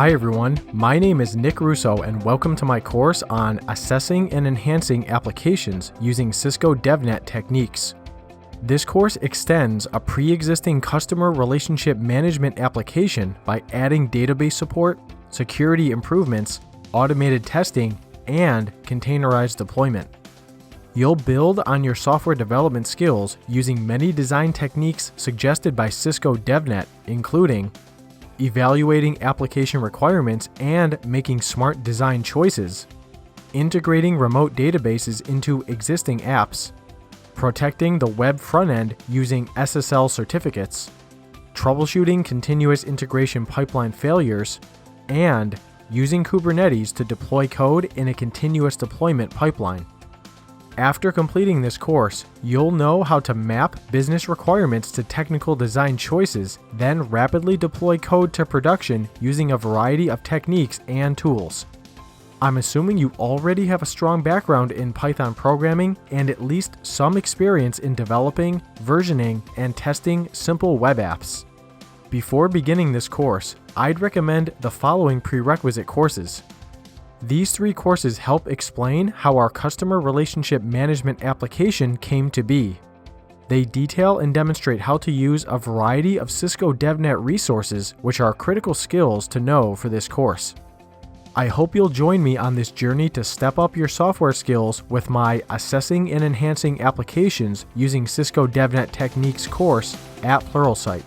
Hi everyone, my name is Nick Russo and welcome to my course on assessing and enhancing applications using Cisco DevNet techniques. This course extends a pre-existing customer relationship management application by adding database support, security improvements, automated testing, and containerized deployment. You'll build on your software development skills using many design techniques suggested by Cisco DevNet, including evaluating application requirements and making smart design choices, integrating remote databases into existing apps, protecting the web front-end using SSL certificates, troubleshooting continuous integration pipeline failures, and using Kubernetes to deploy code in a continuous deployment pipeline. After completing this course, you'll know how to map business requirements to technical design choices, then rapidly deploy code to production using a variety of techniques and tools. I'm assuming you already have a strong background in Python programming and at least some experience in developing, versioning, and testing simple web apps. Before beginning this course, I'd recommend the following prerequisite courses. These 3 courses help explain how our customer relationship management application came to be. They detail and demonstrate how to use a variety of Cisco DevNet resources, which are critical skills to know for this course. I hope you'll join me on this journey to step up your software skills with my Assessing and Enhancing Applications using Cisco DevNet Techniques course at Pluralsight.